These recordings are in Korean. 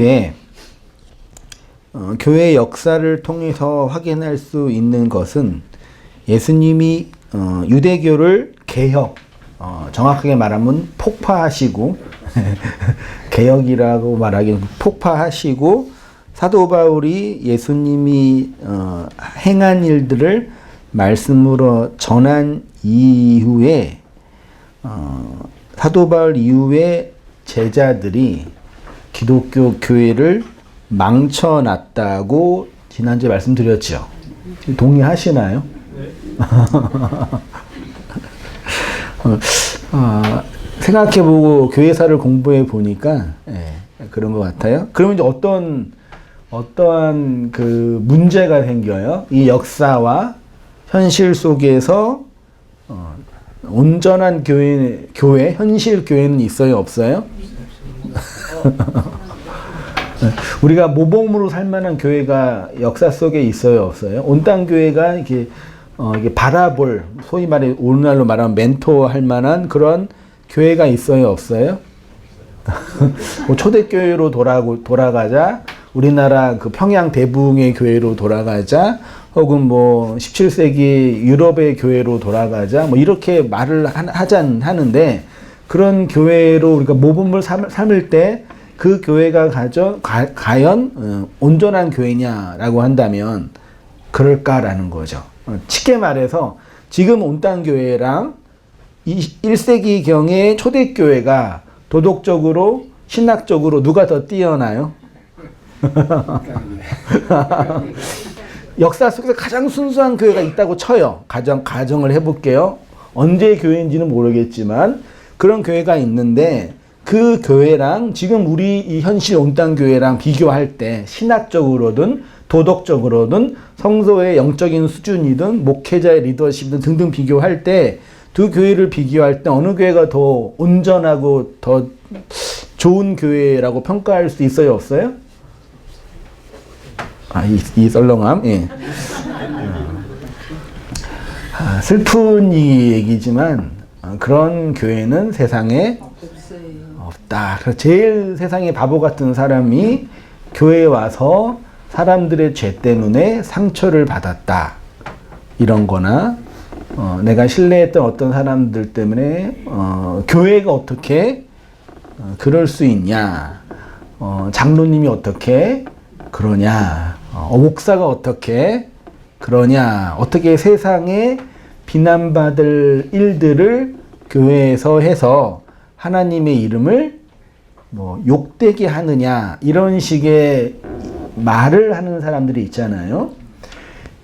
예, 교회 역사를 통해서 확인할 수 있는 것은 예수님이 유대교를 개혁, 정확하게 말하면 폭파하시고 개혁이라고 말하기는 폭파하시고 사도 바울이 예수님이 행한 일들을 말씀으로 전한 이후에 사도 바울 이후에 제자들이 기독교 교회를 망쳐놨다고 지난주에 말씀드렸죠. 동의하시나요? 네. 생각해보고 교회사를 공부해 보니까 그런 것 같아요. 그러면 이제 어떠한 그 문제가 생겨요? 이 역사와 현실 속에서 온전한 교회, 현실 교회는 있어요, 없어요? 우리가 모범으로 살만한 교회가 역사 속에 있어요, 없어요? 온땅 교회가 이게 바라볼, 소위 말해 오늘날로 말하면 멘토할 만한 그런 교회가 있어요, 없어요? 뭐 초대교회로 돌아가자, 우리나라 그 평양 대부흥의 교회로 돌아가자, 혹은 뭐 17세기 유럽의 교회로 돌아가자, 뭐 이렇게 말을 하는데, 그런 교회로 우리가 모범을 삼을 때 그 교회가 과연 온전한 교회냐라고 한다면 그럴까라는 거죠. 쉽게 말해서 지금 온땅교회랑 1세기경의 초대교회가 도덕적으로 신학적으로 누가 더 뛰어나요? 역사 속에서 가장 순수한 교회가 있다고 쳐요. 가정을 해볼게요. 언제 교회인지는 모르겠지만 그런 교회가 있는데, 그 교회랑 지금 우리 이 현실 온땅교회랑 비교할 때 신학적으로든 도덕적으로든 성도의 영적인 수준이든 목회자의 리더십이든 등등 비교할 때 두 교회를 비교할 때 어느 교회가 더 온전하고 더 좋은 교회라고 평가할 수 있어요, 없어요? 이 썰렁함, 예. 슬픈 얘기지만 그런 교회는 세상에 없다. 제일 세상에 바보 같은 사람이 교회에 와서 사람들의 죄 때문에 상처를 받았다. 이런 거나, 내가 신뢰했던 어떤 사람들 때문에, 교회가 어떻게, 그럴 수 있냐. 장로님이 어떻게 그러냐. 목사가 어떻게 그러냐. 어떻게 세상에 비난받을 일들을 교회에서 해서 하나님의 이름을 뭐 욕되게 하느냐, 이런 식의 말을 하는 사람들이 있잖아요.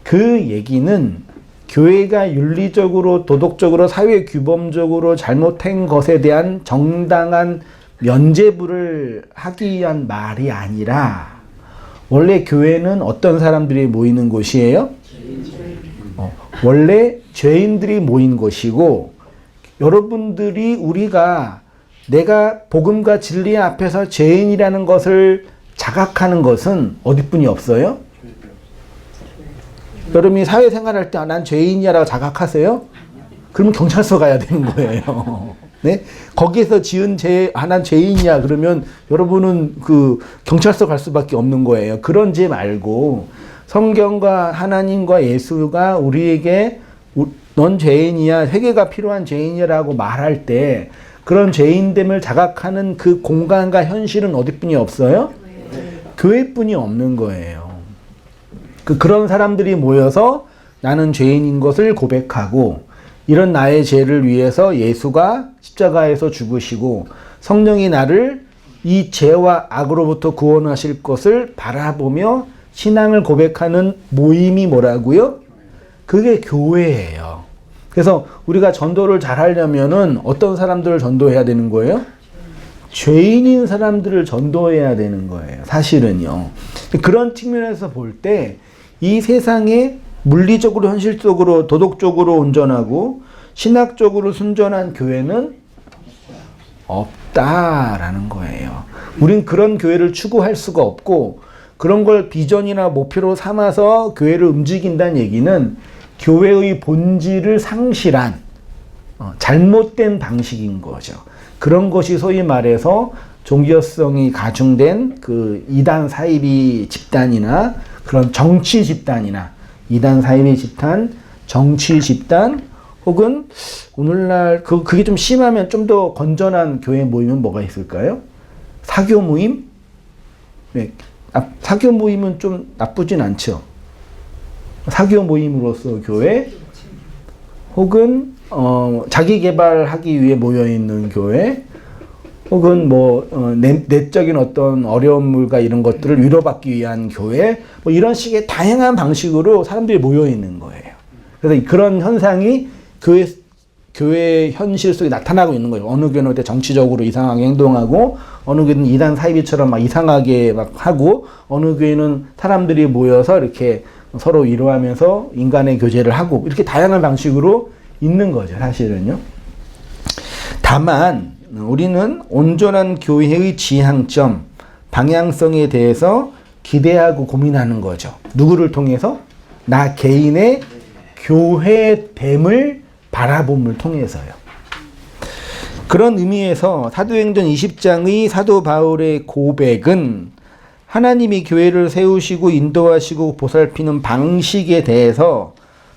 그 얘기는 교회가 윤리적으로, 도덕적으로, 사회 규범적으로 잘못한 것에 대한 정당한 면죄부를 하기 위한 말이 아니라, 원래 교회는 어떤 사람들이 모이는 곳이에요? 원래 죄인들이 모인 곳이고, 여러분들이 우리가 내가 복음과 진리 앞에서 죄인이라는 것을 자각하는 것은 어디뿐이 없어요? 여러분이 사회생활할 때 난 죄인이라고 자각하세요? 그러면 경찰서 가야 되는 거예요. 네? 거기에서 지은 난 죄인이야 그러면 여러분은 그 경찰서 갈 수밖에 없는 거예요. 그런 죄 말고 성경과 하나님과 예수가 우리에게 넌 죄인이야, 회개가 필요한 죄인이라고 말할 때 그런 죄인됨을 자각하는 그 공간과 현실은 어디뿐이 없어요? 교회뿐이 없는 거예요. 그런 사람들이 모여서 나는 죄인인 것을 고백하고, 이런 나의 죄를 위해서 예수가 십자가에서 죽으시고 성령이 나를 이 죄와 악으로부터 구원하실 것을 바라보며 신앙을 고백하는 모임이 뭐라고요? 그게 교회예요. 그래서 우리가 전도를 잘 하려면은 어떤 사람들을 전도해야 되는 거예요? 죄인인 사람들을 전도해야 되는 거예요. 사실은요. 그런 측면에서 볼 때 이 세상에 물리적으로, 현실적으로, 도덕적으로 온전하고 신학적으로 순전한 교회는 없다라는 거예요. 우린 그런 교회를 추구할 수가 없고, 그런 걸 비전이나 목표로 삼아서 교회를 움직인다는 얘기는 교회의 본질을 상실한 잘못된 방식인 거죠. 그런 것이 소위 말해서 종교성이 가중된 그 이단 사이비 집단이나 그런 정치 집단이나 이단 사이비 집단, 정치 집단 혹은 오늘날 그게 좀 심하면 좀 더 건전한 교회 모임은 뭐가 있을까요? 사교 모임? 네. 사교 모임은 좀 나쁘진 않죠. 사교 모임으로서 교회 혹은 자기 개발하기 위해 모여 있는 교회 혹은 내적인 어떤 어려움과 이런 것들을 위로받기 위한 교회 뭐 이런 식의 다양한 방식으로 사람들이 모여 있는 거예요. 그래서 그런 현상이 교회 현실 속에 나타나고 있는 거예요. 어느 교회는 그때 정치적으로 이상하게 행동하고 어느 교회는 이단 사이비처럼 막 이상하게 막 하고 어느 교회는 사람들이 모여서 이렇게 서로 위로하면서 인간의 교제를 하고 이렇게 다양한 방식으로 있는 거죠. 사실은요. 다만 우리는 온전한 교회의 지향점, 방향성에 대해서 기대하고 고민하는 거죠. 누구를 통해서? 나 개인의 교회됨을 바라봄을 통해서요. 그런 의미에서 사도행전 20장의 사도 바울의 고백은 하나님이 교회를 세우시고 인도하시고 보살피는 방식에 대해서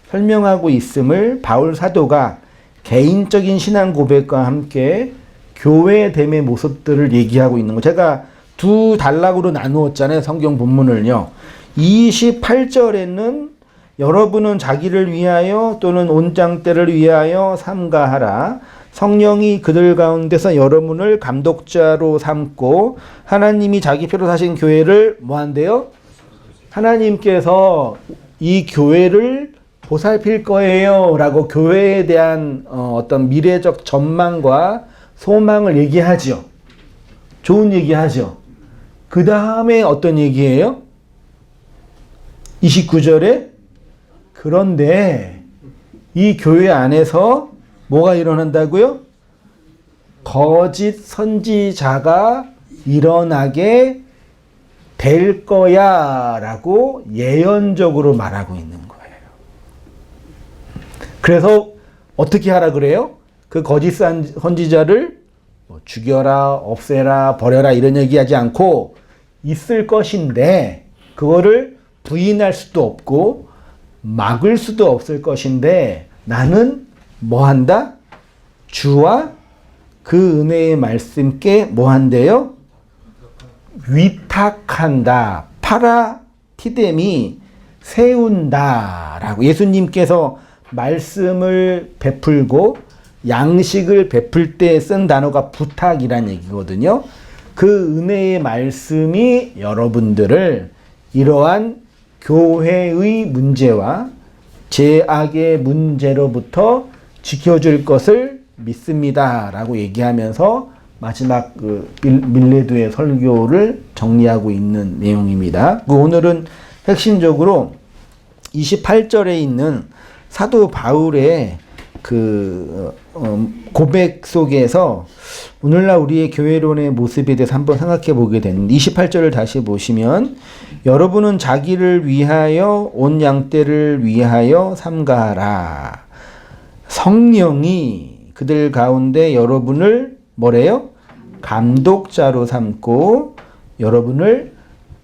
설명하고 있음을 바울 사도가 개인적인 신앙 고백과 함께 교회됨의 모습들을 얘기하고 있는 거. 제가 두 단락으로 나누었잖아요. 성경 본문을요. 28절에는 여러분은 자기를 위하여 또는 온장 때를 위하여 삼가하라. 성령이 그들 가운데서 여러분을 감독자로 삼고 하나님이 자기 표로 사신 교회를 뭐한대요? 하나님께서 이 교회를 보살필 거예요 라고 교회에 대한 어떤 미래적 전망과 소망을 얘기하죠. 좋은 얘기하죠. 그 다음에 어떤 얘기예요? 29절에 그런데 이 교회 안에서 뭐가 일어난다고요? 거짓 선지자가 일어나게 될 거야 라고 예언적으로 말하고 있는 거예요. 그래서 어떻게 하라 그래요? 그 거짓 선지자를 죽여라, 없애라, 버려라 이런 얘기하지 않고 있을 것인데 그거를 부인할 수도 없고 막을 수도 없을 것인데 나는 뭐 한다? 주와 그 은혜의 말씀께 뭐 한대요? 위탁한다. 파라티뎀이 세운다. 라고 예수님께서 말씀을 베풀고 양식을 베풀 때 쓴 단어가 부탁이란 얘기거든요. 그 은혜의 말씀이 여러분들을 이러한 교회의 문제와 죄악의 문제로부터 지켜줄 것을 믿습니다. 라고 얘기하면서 마지막 그 밀레드의 설교를 정리하고 있는 내용입니다. 오늘은 핵심적으로 28절에 있는 사도 바울의 그 고백 속에서 오늘날 우리의 교회론의 모습에 대해서 한번 생각해 보게 되는데 28절을 다시 보시면 여러분은 자기를 위하여 온 양떼를 위하여 삼가하라. 성령이 그들 가운데 여러분을 뭐래요? 감독자로 삼고 여러분을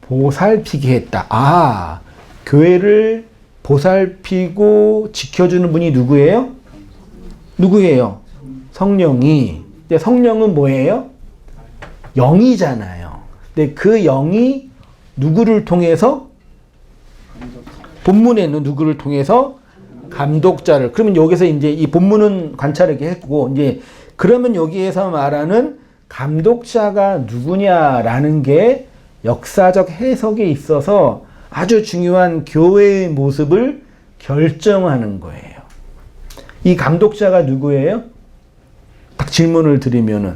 보살피게 했다. 아, 교회를 보살피고 지켜주는 분이 누구예요? 누구예요? 성령이. 근데 성령은 뭐예요? 영이잖아요. 근데 그 영이 누구를 통해서? 본문에는 누구를 통해서? 감독자를. 그러면 여기서 이제 이 본문은 관찰하게 했고, 이제 그러면 여기에서 말하는 감독자가 누구냐라는 게 역사적 해석에 있어서 아주 중요한 교회의 모습을 결정하는 거예요. 이 감독자가 누구예요? 딱 질문을 드리면은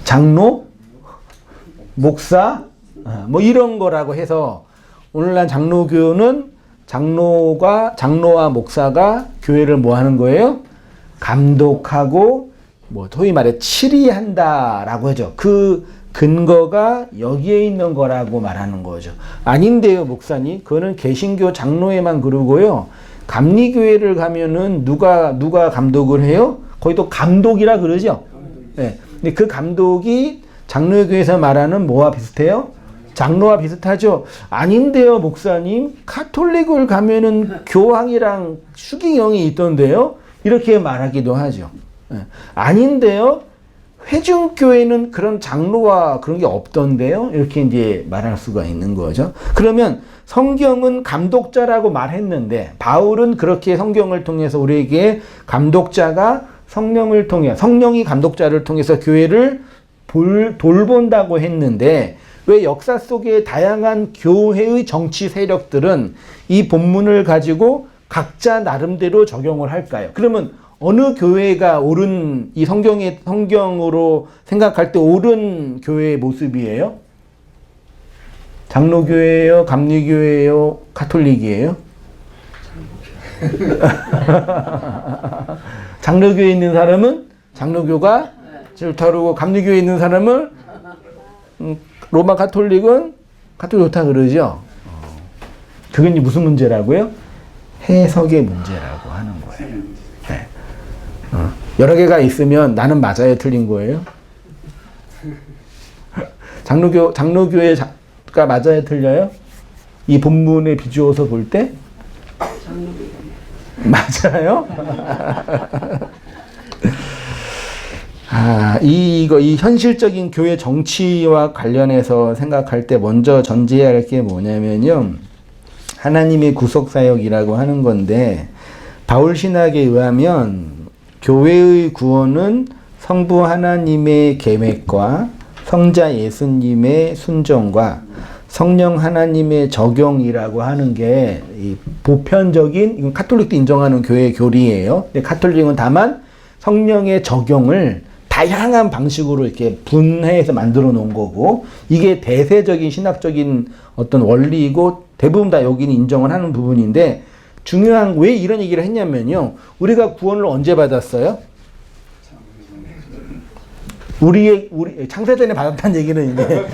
장로? 목사? 뭐 이런 거라고 해서 오늘날 장로교는 장로와 목사가 교회를 뭐 하는 거예요? 감독하고 뭐 소위 말해 치리한다라고 하죠. 그 근거가 여기에 있는 거라고 말하는 거죠. 아닌데요, 목사님. 그거는 개신교 장로에만 그러고요. 감리교회를 가면은 누가 감독을 해요? 거의 또 감독이라 그러죠. 네. 근데 그 감독이 장로교에서 말하는 뭐와 비슷해요? 장로와 비슷하죠? 아닌데요, 목사님. 카톨릭을 가면은 교황이랑 추기경이 있던데요? 이렇게 말하기도 하죠. 아닌데요? 회중교회는 그런 장로와 그런 게 없던데요? 이렇게 이제 말할 수가 있는 거죠. 그러면 성경은 감독자라고 말했는데, 바울은 그렇게 성경을 통해서 우리에게 감독자가 성령을 통해, 성령이 감독자를 통해서 교회를 돌본다고 했는데, 왜 역사 속의 다양한 교회의 정치 세력들은 이 본문을 가지고 각자 나름대로 적용을 할까요? 그러면 어느 교회가 옳은, 이 성경으로 생각할 때 옳은 교회의 모습이에요? 장로교회예요? 감리교회예요? 가톨릭이에요? 장로교회에 있는 사람은 장로교가 좋다고, 감리교회에 있는 사람은 로마 가톨릭은 가톨릭 좋다 그러죠. 그게 이제 무슨 문제라고요? 해석의 문제라고 하는 거예요. 네. 여러 개가 있으면 나는 맞아요, 틀린 거예요? 장로교회가 맞아요, 틀려요? 이 본문에 비추어서 볼 때? 맞아요? 이 현실적인 교회 정치와 관련해서 생각할 때 먼저 전제해야 할 게 뭐냐면요. 하나님의 구속사역이라고 하는 건데, 바울 신학에 의하면 교회의 구원은 성부 하나님의 계획과 성자 예수님의 순종과 성령 하나님의 적용이라고 하는 게 이 보편적인, 이건 카톨릭도 인정하는 교회 교리예요. 근데 카톨릭은 다만 성령의 적용을 다양한 방식으로 이렇게 분해해서 만들어 놓은 거고, 이게 대세적인 신학적인 어떤 원리이고 대부분 다 여기는 인정을 하는 부분인데, 중요한, 왜 이런 얘기를 했냐면요. 우리가 구원을 언제 받았어요? 우리 창세전에 받았다는 얘기는 이제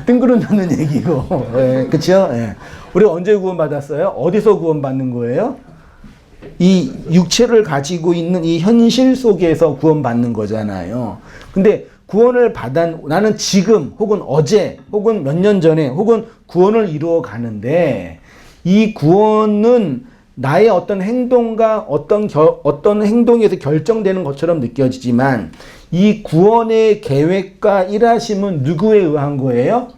뜬구름 잡는 얘기고, 네, 그렇죠? 네. 우리가 언제 구원받았어요? 어디서 구원받는 거예요? 이 육체를 가지고 있는 이 현실 속에서 구원받는 거잖아요. 근데 구원을 나는 지금 혹은 어제 혹은 몇 년 전에 혹은 구원을 이루어 가는데, 이 구원은 나의 어떤 행동과 어떤 행동에서 결정되는 것처럼 느껴지지만, 이 구원의 계획과 일하심은 누구에 의한 거예요?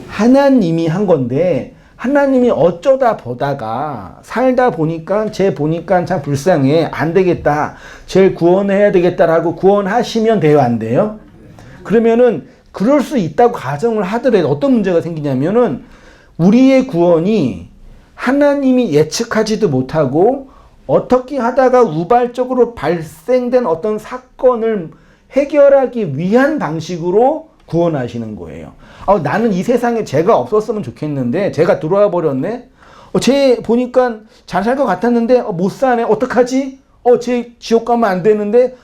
하나님이 한 건데, 하나님이 어쩌다 보다가 살다 보니까 보니까 참 불쌍해, 안 되겠다, 쟤를 구원해야 되겠다라고 구원하시면 돼요, 안 돼요? 그러면은 그럴 수 있다고 가정을 하더라도 어떤 문제가 생기냐면은, 우리의 구원이 하나님이 예측하지도 못하고 어떻게 하다가 우발적으로 발생된 어떤 사건을 해결하기 위한 방식으로 구원하시는 거예요. 나는 이 세상에 죄가 없었으면 좋겠는데 죄가 들어와 버렸네. 쟤 보니까 잘 살 것 같았는데 못 사네. 어떡하지? 쟤 지옥 가면 안 되는데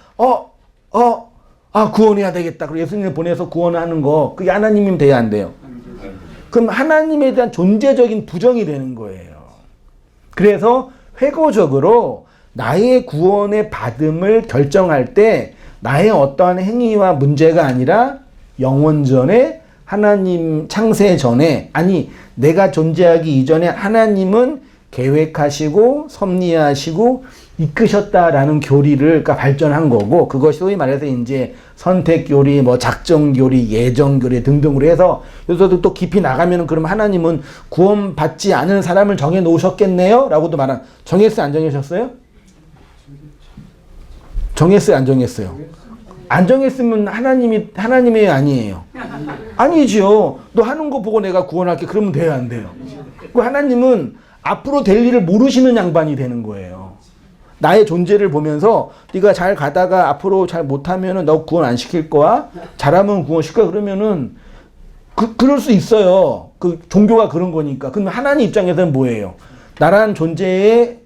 구원해야 되겠다. 그리고 예수님을 보내서 구원하는 거, 그게 하나님이면 돼야 안 돼요? 그럼 하나님에 대한 존재적인 부정이 되는 거예요. 그래서 회고적으로 나의 구원의 받음을 결정할 때 나의 어떠한 행위와 문제가 아니라 영원전에, 하나님 창세 전에, 아니 내가 존재하기 이전에 하나님은 계획하시고 섭리하시고 이끄셨다라는 교리를 발전한 거고, 그것이 소위 말해서 이제 선택교리, 작정교리, 예정교리 등등으로 해서, 여기서도 또 깊이 나가면 그럼 하나님은 구원받지 않은 사람을 정해 놓으셨겠네요? 라고도 말한, 정했어요? 안 정하셨어요? 정했어요? 안 정했어요? 안 정했으면 하나님이 아니에요. 아니죠. 너 하는 거 보고 내가 구원할게. 그러면 돼요, 안 돼요? 그 하나님은 앞으로 될 일을 모르시는 양반이 되는 거예요. 나의 존재를 보면서 네가 잘 가다가 앞으로 잘 못하면은 너 구원 안 시킬 거야. 잘하면 구원 시켜. 그러면은 그럴 수 있어요. 그 종교가 그런 거니까. 그럼 하나님 입장에서는 뭐예요? 나라는 존재의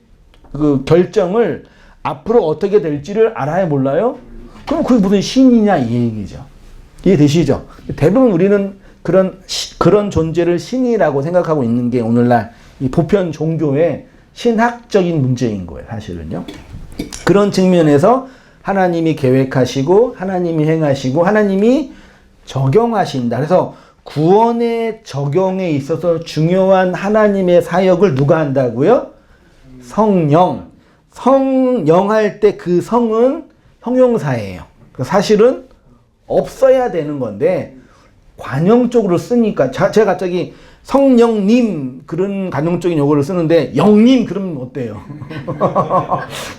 그 결정을 앞으로 어떻게 될지를 알아야 몰라요? 그럼 그게 무슨 신이냐 이 얘기죠. 이해되시죠? 대부분 우리는 그런 존재를 신이라고 생각하고 있는 게 오늘날 이 보편 종교의 신학적인 문제인 거예요, 사실은요. 그런 측면에서 하나님이 계획하시고 하나님이 행하시고 하나님이 적용하신다. 그래서 구원의 적용에 있어서 중요한 하나님의 사역을 누가 한다고요? 성령. 성령 할 때 그 성은 형용사예요. 사실은 없어야 되는 건데 관용적으로 쓰니까 제가 갑자기 성령님 그런 관용적인 용어를 쓰는데 영님 그러면 어때요?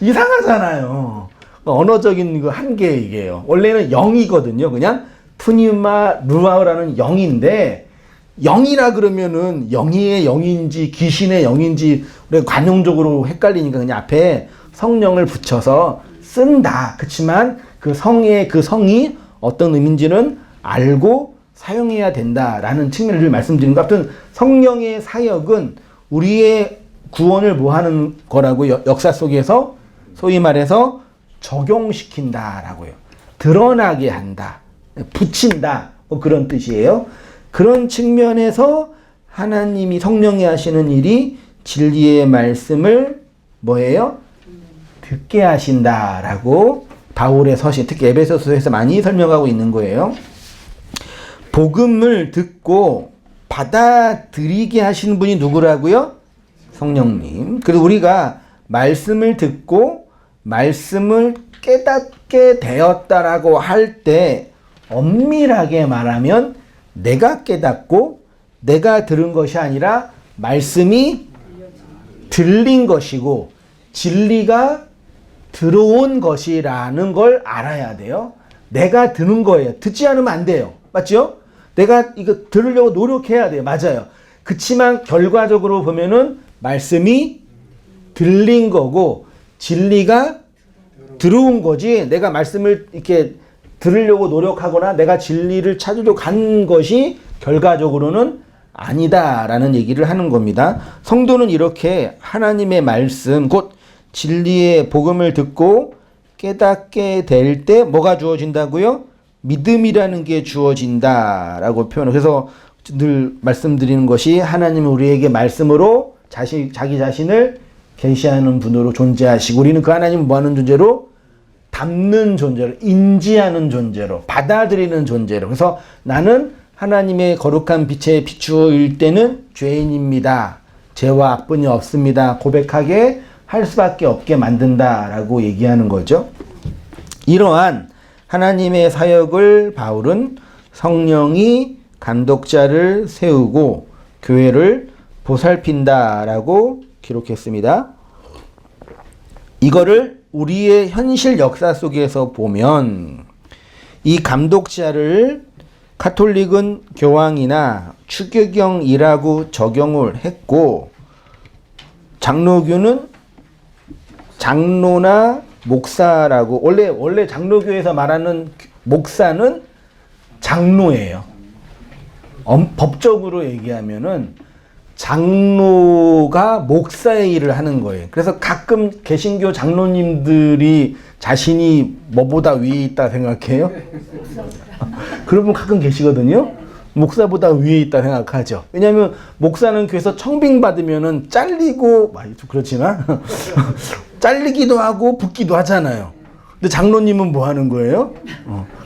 이상하잖아요. 언어적인 그 한계 이게요. 원래는 영이거든요. 그냥 푸니마 루아라는 영인데 영이라 그러면은 영의 영인지 귀신의 영인지 우리가 관용적으로 헷갈리니까 그냥 앞에 성령을 붙여서 쓴다. 그렇지만 그 성의 그 성이 어떤 의미인지는 알고 사용해야 된다라는 측면을 말씀드린 것 같은 성령의 사역은 우리의 구원을 뭐 하는 거라고 역사 속에서 소위 말해서 적용시킨다라고요. 드러나게 한다. 붙인다. 뭐 그런 뜻이에요. 그런 측면에서 하나님이 성령이 하시는 일이 진리의 말씀을 뭐예요? 듣게 하신다라고 바울의 서신, 특히 에베소서에서 많이 설명하고 있는 거예요. 복음을 듣고 받아들이게 하시는 분이 누구라고요? 성령님. 그리고 우리가 말씀을 듣고 말씀을 깨닫게 되었다라고 할 때 엄밀하게 말하면 내가 깨닫고 내가 들은 것이 아니라 말씀이 들린 것이고 진리가 들어온 것이라는 걸 알아야 돼요. 내가 듣는 거예요. 듣지 않으면 안 돼요. 맞죠? 내가 이거 들으려고 노력해야 돼요. 맞아요. 그치만 결과적으로 보면은 말씀이 들린 거고 진리가 들어온 거지 내가 말씀을 이렇게 들으려고 노력하거나 내가 진리를 찾으려고 간 것이 결과적으로는 아니다라는 얘기를 하는 겁니다. 성도는 이렇게 하나님의 말씀 곧 진리의 복음을 듣고 깨닫게 될 때 뭐가 주어진다고요? 믿음이라는 게 주어진다라고 표현을. 그래서 늘 말씀드리는 것이 하나님은 우리에게 말씀으로 자기 자신을 계시하는 분으로 존재하시고 우리는 그 하나님은 뭐하는 존재로? 담는 존재로, 인지하는 존재로, 받아들이는 존재로. 그래서 나는 하나님의 거룩한 빛에 비추어일 때는 죄인입니다. 죄와 악분이 없습니다. 고백하게 할 수밖에 없게 만든다라고 얘기하는 거죠. 이러한 하나님의 사역을 바울은 성령이 감독자를 세우고 교회를 보살핀다라고 기록했습니다. 이거를 우리의 현실 역사 속에서 보면 이 감독자를 가톨릭은 교황이나 추교경이라고 적용을 했고 장로교는 장로나 목사라고 원래 장로교에서 말하는 목사는 장로예요. 법적으로 얘기하면은 장로가 목사의 일을 하는 거예요. 그래서 가끔 개신교 장로님들이 자신이 뭐보다 위에 있다 생각해요? 그런 분 가끔 계시거든요. 목사보다 위에 있다 생각하죠. 왜냐하면 목사는 교회에서 청빙받으면은 잘리고 좀 그렇지만 잘리기도 하고 붙기도 하잖아요. 근데 장로님은 뭐 하는 거예요?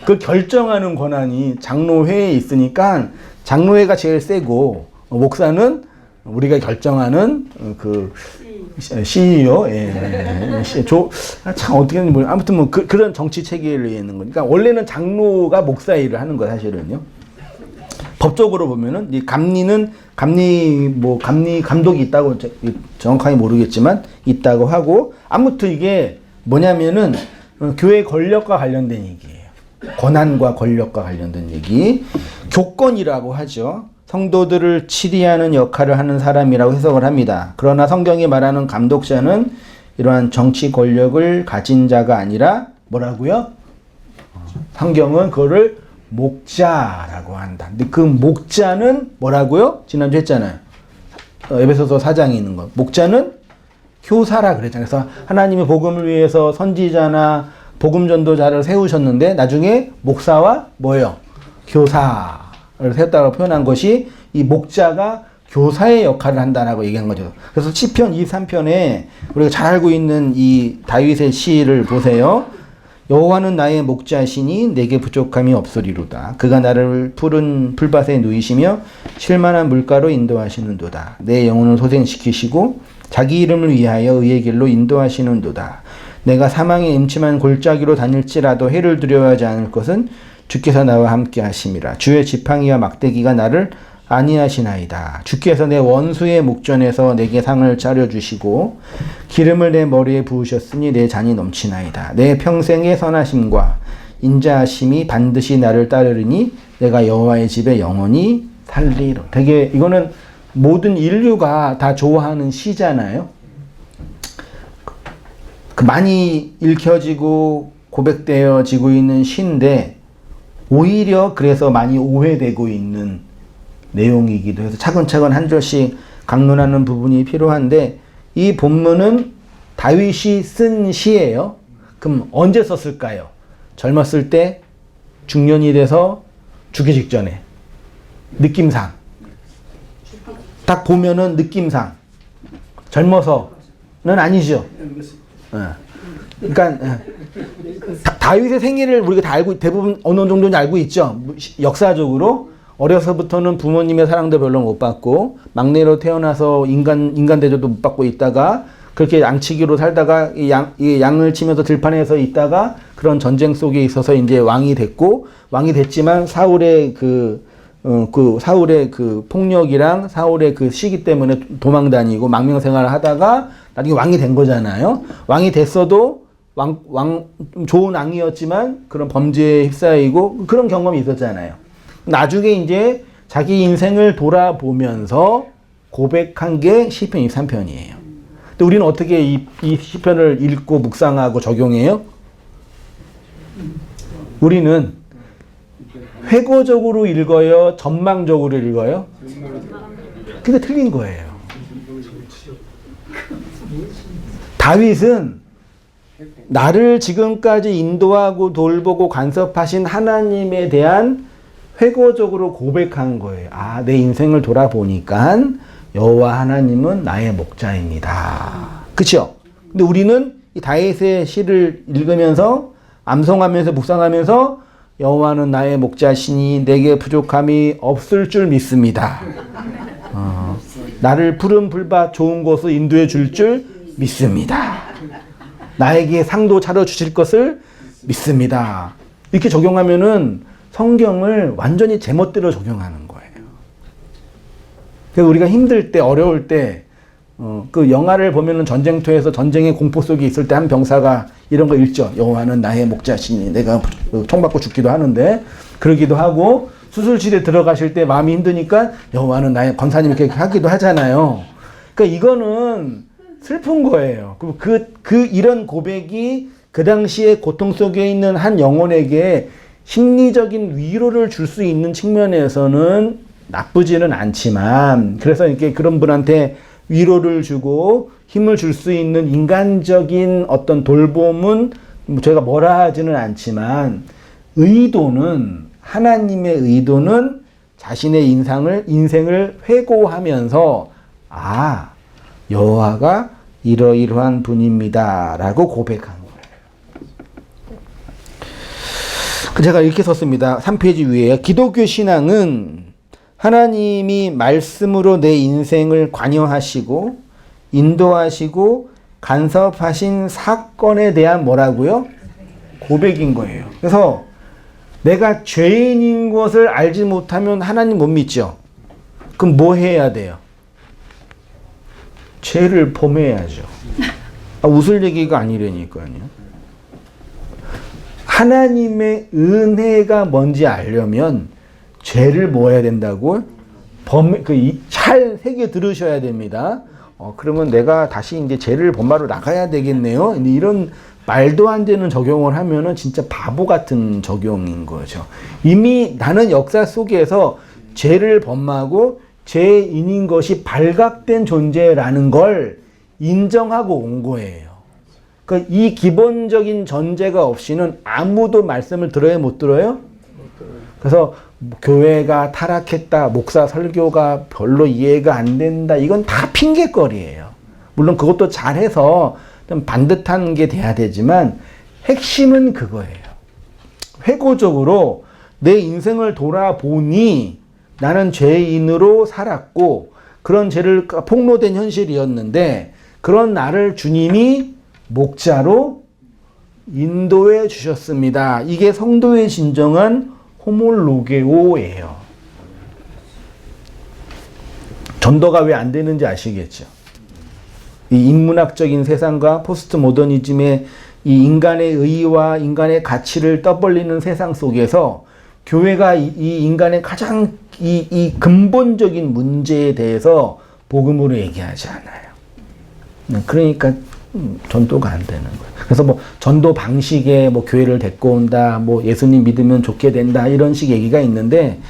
그걸 결정하는 권한이 장로회에 있으니까 장로회가 제일 세고 목사는 우리가 결정하는 그 CEO, 참 어떻게 하는지 아무튼 뭐 그런 정치 체계를 있는 거니까 원래는 장로가 목사 일을 하는 거 사실은요. 법적으로 보면은 이 감리는 감리 감독이 있다고 정확하게 모르겠지만 있다고 하고 아무튼 이게 뭐냐면은 교회 권력과 관련된 얘기예요. 권한과 권력과 관련된 얘기. 교권이라고 하죠. 성도들을 치리하는 역할을 하는 사람이라고 해석을 합니다. 그러나 성경이 말하는 감독자는 이러한 정치 권력을 가진 자가 아니라 뭐라고요? 성경은 그거를 목자라고 한다. 근데 그 목자는 뭐라고요? 지난주 했잖아요. 에베소서 4장에 있는 거. 목자는 교사라 그랬잖아요. 그래서 하나님의 복음을 위해서 선지자나 복음 전도자를 세우셨는데 나중에 목사와 뭐예요? 교사를 세웠다고 표현한 것이 이 목자가 교사의 역할을 한다라고 얘기한 거죠. 그래서 시편 23편에 우리가 잘 알고 있는 이 다윗의 시를 보세요. 여호와는 나의 목자시니 내게 부족함이 없으리로다. 그가 나를 푸른 풀밭에 누이시며 쉴만한 물가로 인도하시는도다. 내 영혼을 소생시키시고 자기 이름을 위하여 의의 길로 인도하시는도다. 내가 사망의 음침한 골짜기로 다닐지라도 해를 두려워하지 않을 것은 주께서 나와 함께 하심이라. 주의 지팡이와 막대기가 나를 안위하시나이다. 주께서 내 원수의 목전에서 내게 상을 차려주시고 기름을 내 머리에 부으셨으니 내 잔이 넘치나이다. 내 평생의 선하심과 인자하심이 반드시 나를 따르리니 내가 여호와의 집에 영원히 살리로. 되게 이거는 모든 인류가 다 좋아하는 시잖아요. 많이 읽혀지고 고백되어지고 있는 시인데 오히려 그래서 많이 오해되고 있는 내용이기도 해서 차근차근 한 절씩 강론하는 부분이 필요한데, 이 본문은 다윗이 쓴 시예요. 그럼 언제 썼을까요? 젊었을 때, 중년이 돼서 죽기 직전에. 느낌상. 딱 보면은 느낌상. 젊어서는 아니죠. 그러니까 다윗의 생애를 우리가 다 알고, 대부분 어느 정도는 알고 있죠. 역사적으로 어려서부터는 부모님의 사랑도 별로 못 받고 막내로 태어나서 인간 대접도 못 받고 있다가 그렇게 양치기로 살다가 양을 치면서 들판에서 있다가 그런 전쟁 속에 있어서 이제 왕이 됐고, 왕이 됐지만 사울의 사울의 폭력이랑 사울의 시기 때문에 도망 다니고 망명 생활을 하다가 나중에 왕이 된 거잖아요. 왕이 됐어도 좋은 왕이었지만 그런 범죄에 휩싸이고 그런 경험이 있었잖아요. 나중에 이제 자기 인생을 돌아보면서 고백한 게 시편 23편이에요. 근데 우리는 어떻게 이 시편을 읽고 묵상하고 적용해요? 우리는 회고적으로 읽어요? 전망적으로 읽어요? 그게 틀린 거예요. 다윗은 나를 지금까지 인도하고 돌보고 간섭하신 하나님에 대한 회고적으로 고백한 거예요. 아, 내 인생을 돌아보니까 여호와 하나님은 나의 목자입니다. 그렇죠? 근데 우리는 이 다윗의 시를 읽으면서 암송하면서 묵상하면서 여호와는 나의 목자시니 내게 부족함이 없을 줄 믿습니다. 나를 푸른 풀밭 좋은 곳으로 인도해 줄 믿습니다. 나에게 상도 차려주실 것을 믿습니다. 이렇게 적용하면은 성경을 완전히 제멋대로 적용하는 거예요. 그래서 우리가 힘들 때, 어려울 때, 그 영화를 보면은 전쟁터에서 전쟁의 공포 속에 있을 때 한 병사가 이런 거 읽죠. 여호와는 나의 목자시니 내가 총 맞고 죽기도 하는데, 그러기도 하고, 수술실에 들어가실 때 마음이 힘드니까 여호와는 나의 권사님 이렇게 하기도 하잖아요. 그러니까 이거는 슬픈 거예요. 이런 고백이 그 당시에 고통 속에 있는 한 영혼에게 심리적인 위로를 줄 수 있는 측면에서는 나쁘지는 않지만, 그래서 이렇게 그런 분한테 위로를 주고 힘을 줄 수 있는 인간적인 어떤 돌봄은 저희가 뭐라 하지는 않지만, 하나님의 의도는 자신의 인생을 회고하면서, 아, 여호와가 이러이러한 분입니다 라고 고백한 거예요. 제가 이렇게 썼습니다. 3페이지 위에. 기독교 신앙은 하나님이 말씀으로 내 인생을 관여하시고 인도하시고 간섭하신 사건에 대한 뭐라고요? 고백인 거예요. 그래서 내가 죄인인 것을 알지 못하면 하나님 못 믿죠. 그럼 뭐 해야 돼요? 죄를 범해야죠. 웃을 얘기가 아니라니까요. 하나님의 은혜가 뭔지 알려면 죄를 뭐 해야 된다고? 잘 새겨 들으셔야 됩니다. 그러면 내가 다시 이제 죄를 범하러 나가야 되겠네요. 이런 말도 안 되는 적용을 하면은 진짜 바보 같은 적용인 거죠. 이미 나는 역사 속에서 죄를 범하고 죄인인 것이 발각된 존재라는 걸 인정하고 온 거예요. 그러니까 이 기본적인 전제가 없이는 아무도 말씀을 들어요, 못 들어요? 그래서 교회가 타락했다, 목사 설교가 별로 이해가 안 된다, 이건 다 핑계거리예요. 물론 그것도 잘해서 좀 반듯한 게 돼야 되지만 핵심은 그거예요. 회고적으로 내 인생을 돌아보니 나는 죄인으로 살았고 그런 죄를 폭로된 현실이었는데 그런 나를 주님이 목자로 인도해 주셨습니다. 이게 성도의 진정한 호몰로게오예요. 전도가 왜 안 되는지 아시겠죠? 이 인문학적인 세상과 포스트 모더니즘의 이 인간의 의의와 인간의 가치를 떠벌리는 세상 속에서 교회가 이 인간의 가장 이 근본적인 문제에 대해서 복음으로 얘기하지 않아요. 그러니까 전도가 안 되는 거예요. 그래서 뭐 전도 방식에 뭐 교회를 데리고 온다, 뭐 예수님 믿으면 좋게 된다 이런 식 얘기가 있는데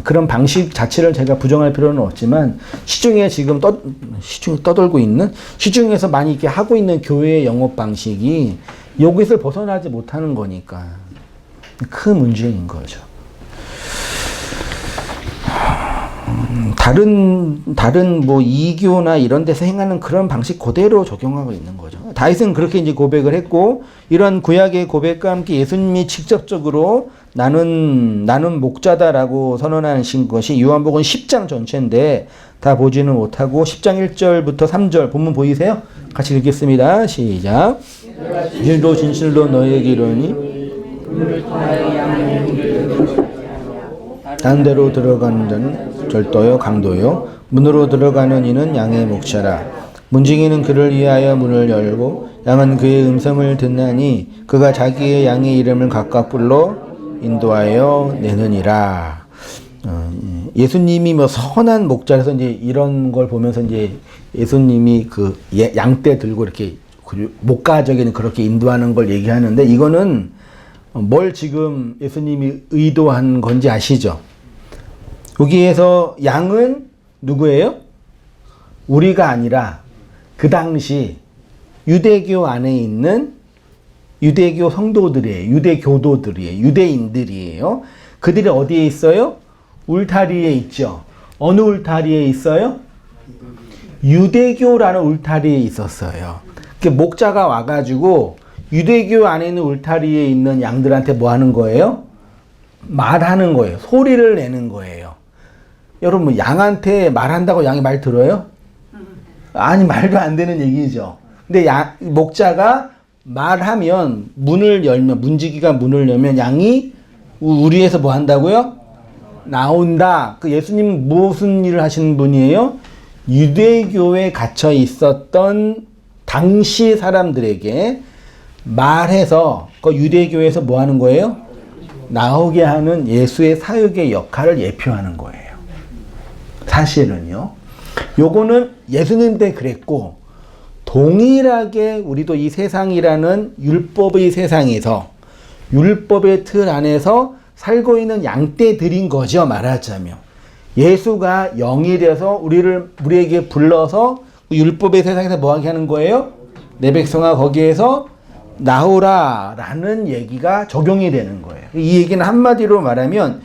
그런 방식 자체를 제가 부정할 필요는 없지만 시중에 지금 떠돌고 있는 시중에서 많이 이렇게 하고 있는 교회의 영업 방식이 여기서 벗어나지 못하는 거니까 큰 문제인 거죠. 다른 뭐 이교나 이런 데서 행하는 그런 방식 그대로 적용하고 있는 거죠. 다윗은 그렇게 이제 고백을 했고 이런 구약의 고백과 함께 예수님이 직접적으로 나는 목자다라고 선언하신 것이 요한복음 10장 전체인데 다 보지는 못하고 10장 1절부터 3절 본문 보이세요? 같이 읽겠습니다. 시작. 진실로 진실로 너희에게 이르노니 다른 데로 들어가는 자는 절도요 강도요 문으로 들어가는 이는 양의 목자라. 문지기는 그를 위하여 문을 열고 양은 그의 음성을 듣나니 그가 자기의 양의 이름을 각각 불러 인도하여 내느니라. 예수님이 뭐 선한 목자라서 이제 이런 걸 보면서 이제 예수님이 그 양떼 들고 이렇게 목가적인 그렇게 인도하는 걸 얘기하는데 이거는 뭘 지금 예수님이 의도한 건지 아시죠? 여기에서 양은 누구예요? 우리가 아니라 그 당시 유대교 안에 있는 유대교 성도들이에요. 유대교도들이에요. 유대인들이에요. 그들이 어디에 있어요? 울타리에 있죠. 어느 울타리에 있어요? 유대교라는 울타리에 있었어요. 목자가 와가지고 유대교 안에 있는 울타리에 있는 양들한테 뭐 하는 거예요? 말하는 거예요. 소리를 내는 거예요. 여러분, 양한테 말한다고 양이 말 들어요? 아니, 말도 안 되는 얘기죠. 근데 목자가 말하면 문을 열면, 문지기가 문을 열면 양이 우리에서 뭐 한다고요? 나온다. 그 예수님은 무슨 일을 하시는 분이에요? 유대교에 갇혀 있었던 당시 사람들에게 말해서 그 유대교에서 뭐 하는 거예요? 나오게 하는 예수의 사역의 역할을 예표하는 거예요. 사실은요. 요거는 예수님 때 그랬고 동일하게 우리도 이 세상이라는 율법의 세상에서 율법의 틀 안에서 살고 있는 양떼들인 거죠. 말하자면 예수가 영이 돼서 우리에게 불러서 율법의 세상에서 뭐하게 하는 거예요? 내 백성아 거기에서 나오라 라는 얘기가 적용이 되는 거예요. 이 얘기는 한마디로 말하면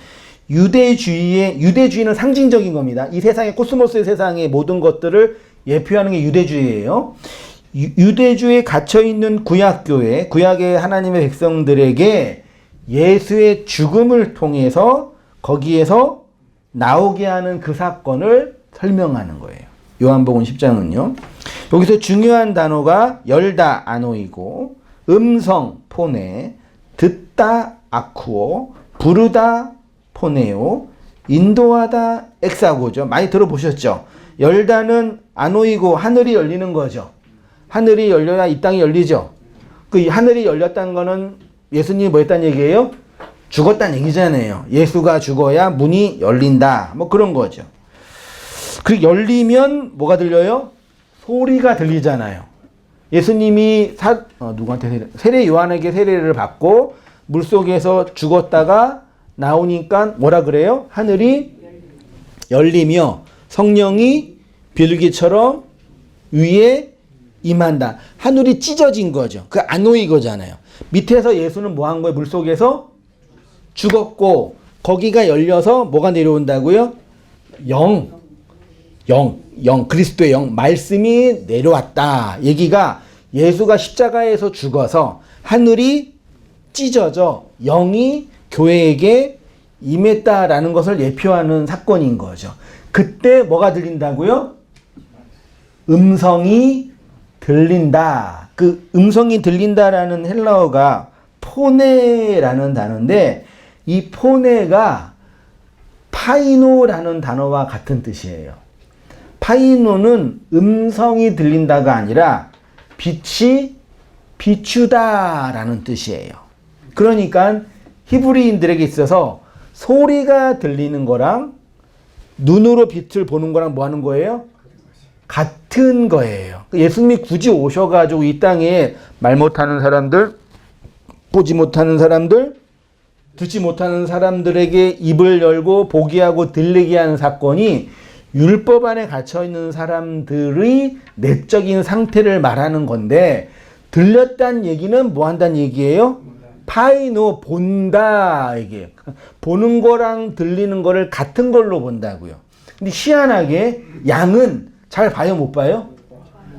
유대주의는 상징적인 겁니다. 이 세상의 코스모스의 세상의 모든 것들을 예표하는 게 유대주의예요. 유대주의에 갇혀있는 구약교회, 구약의 하나님의 백성들에게 예수의 죽음을 통해서 거기에서 나오게 하는 그 사건을 설명하는 거예요. 요한복음 10장은요. 여기서 중요한 단어가 열다 아노이고 음성 포네, 듣다 아쿠오, 부르다 포네오, 인도하다 엑사고죠. 많이 들어보셨죠? 열다는 아노이고 하늘이 열리는 거죠. 하늘이 열려야 이 땅이 열리죠. 그 하늘이 열렸다는 거는 예수님이 뭐 했다는 얘기예요? 죽었다는 얘기잖아요. 예수가 죽어야 문이 열린다. 뭐 그런 거죠. 그 열리면 뭐가 들려요? 소리가 들리잖아요. 예수님이 누구한테 세례 요한에게 세례를 받고 물속에서 죽었다가 나오니까 뭐라 그래요? 하늘이 열리며 성령이 비둘기처럼 위에 임한다. 하늘이 찢어진 거죠. 그 아노이거잖아요. 밑에서 예수는 뭐 한 거예요? 물속에서 죽었고 거기가 열려서 뭐가 내려온다고요? 영, 그리스도의 영, 말씀이 내려왔다. 얘기가 예수가 십자가에서 죽어서 하늘이 찢어져 영이 교회에게 임했다라는 것을 예표하는 사건인 거죠. 그때 뭐가 들린다고요? 음성이 들린다. 그 음성이 들린다라는 헬라어가 포네라는 단어인데 이 포네가 파이노라는 단어와 같은 뜻이에요. 파이노는 음성이 들린다가 아니라 빛이 비추다라는 뜻이에요. 그러니까 히브리인들에게 있어서 소리가 들리는 거랑 눈으로 빛을 보는 거랑 뭐 하는 거예요? 같은 거예요. 예수님이 굳이 오셔가지고 이 땅에 말 못하는 사람들, 보지 못하는 사람들, 듣지 못하는 사람들에게 입을 열고 보게 하고 들리게 하는 사건이 율법 안에 갇혀있는 사람들의 내적인 상태를 말하는 건데 들렸다는 얘기는 뭐 한다는 얘기예요? 파이노, 본다. 이게 보는 거랑 들리는 거를 같은 걸로 본다고요. 근데 희한하게 양은 잘 봐요, 못 봐요?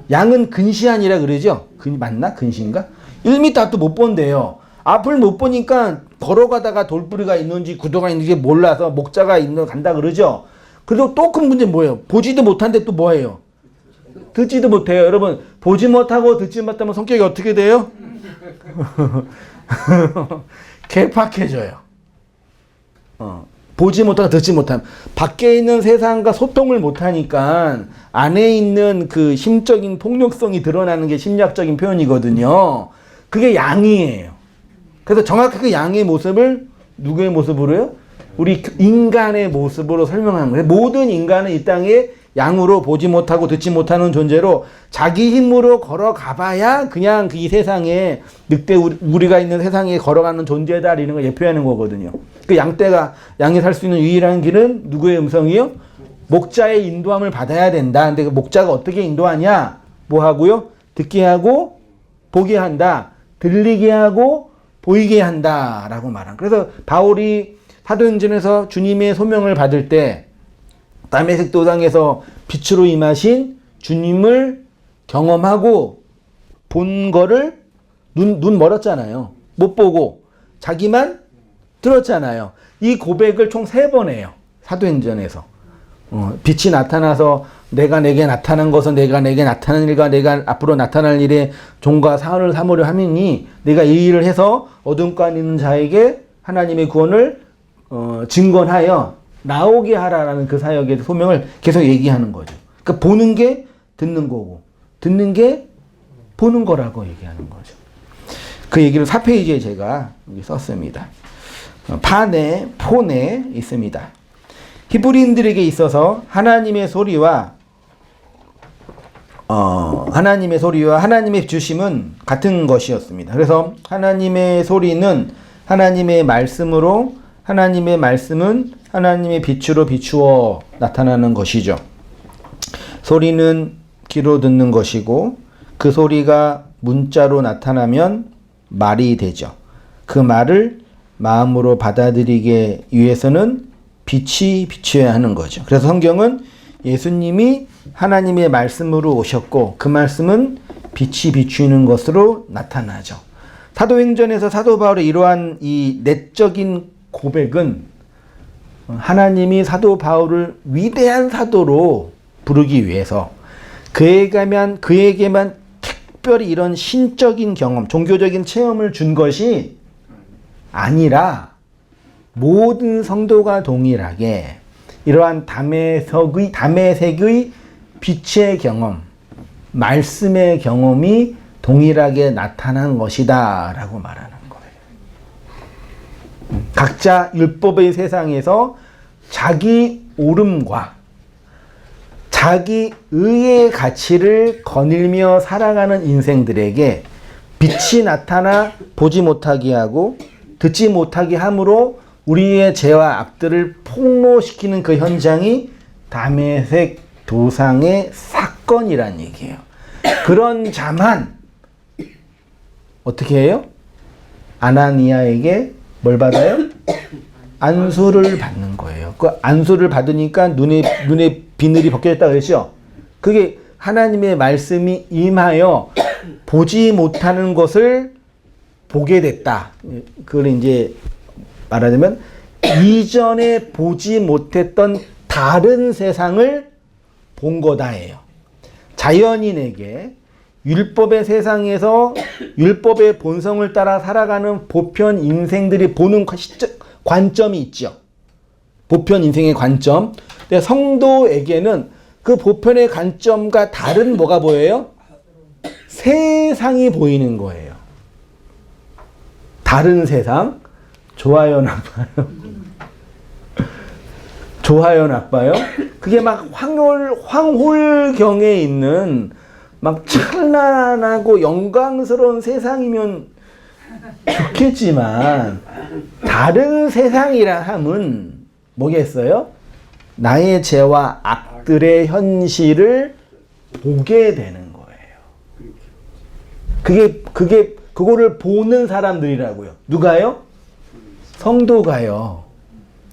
양은 근시안이라 그러죠? 맞나? 근시인가? 1m 앞도 못 본대요. 앞을 못 보니까 걸어가다가 돌부리가 있는지 구도가 있는지 몰라서 목자가 있는 간다 그러죠? 그래도 또 큰 문제 뭐예요? 보지도 못한데 또 뭐예요? 듣지도 못해요. 여러분, 보지 못하고 듣지 못하면 성격이 어떻게 돼요? 개팍해져요. 보지 못하고 듣지 못하면 밖에 있는 세상과 소통을 못하니까 안에 있는 그 심적인 폭력성이 드러나는 게 심리학적인 표현이거든요. 그게 양이에요. 그래서 정확히 그 양의 모습을 누구의 모습으로요? 우리 인간의 모습으로 설명하는 거예요. 모든 인간은 이 땅에 양으로 보지 못하고 듣지 못하는 존재로 자기 힘으로 걸어가봐야 그냥 이 세상에 늑대 우리가 있는 세상에 걸어가는 존재다 이런 걸 예표하는 거거든요. 그 양이 살 수 있는 유일한 길은 누구의 음성이요? 목자의 인도함을 받아야 된다. 근데 그 목자가 어떻게 인도하냐? 뭐 하고요? 듣게 하고 보게 한다. 들리게 하고 보이게 한다 라고 말한. 그래서 바울이 사도행전에서 주님의 소명을 받을 때 다메섹 도상에서 빛으로 임하신 주님을 경험하고 본 거를 눈 멀었잖아요. 못 보고 자기만 들었잖아요. 이 고백을 총 3번 해요. 사도행전에서. 빛이 나타나서 내가 내게 나타난 것은 내가 내게 나타난 일과 내가 앞으로 나타날 일에 종과 사언을 삼으려 함이니 내가 이 일을 해서 어둠 가운데 있는 자에게 하나님의 구원을 증거하여 나오게 하라라는 그 사역의 소명을 계속 얘기하는 거죠. 그러니까 보는 게 듣는 거고 듣는 게 보는 거라고 얘기하는 거죠. 그 얘기를 4페이지에 제가 여기 썼습니다. 파네, 포네 있습니다. 히브리인들에게 있어서 하나님의 소리와 하나님의 주심은 같은 것이었습니다. 그래서 하나님의 소리는 하나님의 말씀으로 하나님의 말씀은 하나님의 빛으로 비추어 나타나는 것이죠. 소리는 귀로 듣는 것이고 그 소리가 문자로 나타나면 말이 되죠. 그 말을 마음으로 받아들이기 위해서는 빛이 비춰야 하는 거죠. 그래서 성경은 예수님이 하나님의 말씀으로 오셨고 그 말씀은 빛이 비추는 것으로 나타나죠. 사도행전에서 사도 바울의 이러한 이 내적인 고백은 하나님이 사도 바울을 위대한 사도로 부르기 위해서 그에게만 특별히 이런 신적인 경험, 종교적인 체험을 준 것이 아니라 모든 성도가 동일하게 이러한 담에색의 빛의 경험, 말씀의 경험이 동일하게 나타난 것이다 라고 말하는 거예요. 각자 율법의 세상에서 자기 옳음과 자기 의의 가치를 거닐며 살아가는 인생들에게 빛이 나타나 보지 못하게 하고 듣지 못하게 함으로 우리의 죄와 악들을 폭로시키는 그 현장이 다메섹 도상의 사건이란 얘기예요. 그런 자만 어떻게 해요? 아나니아에게 뭘 받아요? 안수를 받는 거예요. 그 안수를 받으니까 눈에 비늘이 벗겨졌다 그랬죠? 그게 하나님의 말씀이 임하여 보지 못하는 것을 보게 됐다. 그걸 이제 말하자면 이전에 보지 못했던 다른 세상을 본 거다예요. 자연인에게 율법의 세상에서 율법의 본성을 따라 살아가는 보편 인생들이 보는 관점이 있죠. 보편 인생의 관점. 근데 성도에게는 그 보편의 관점과 다른 뭐가 보여요? 세상이 보이는 거예요. 다른 세상? 좋아요, 나빠요? 좋아요, 나빠요? 그게 막 황홀경에 있는 막 찬란하고 영광스러운 세상이면 좋겠지만 다른 세상이라 함은 뭐겠어요? 나의 죄와 악들의 현실을 보게 되는 거예요. 그거를 보는 사람들이라고요. 누가요? 성도가요.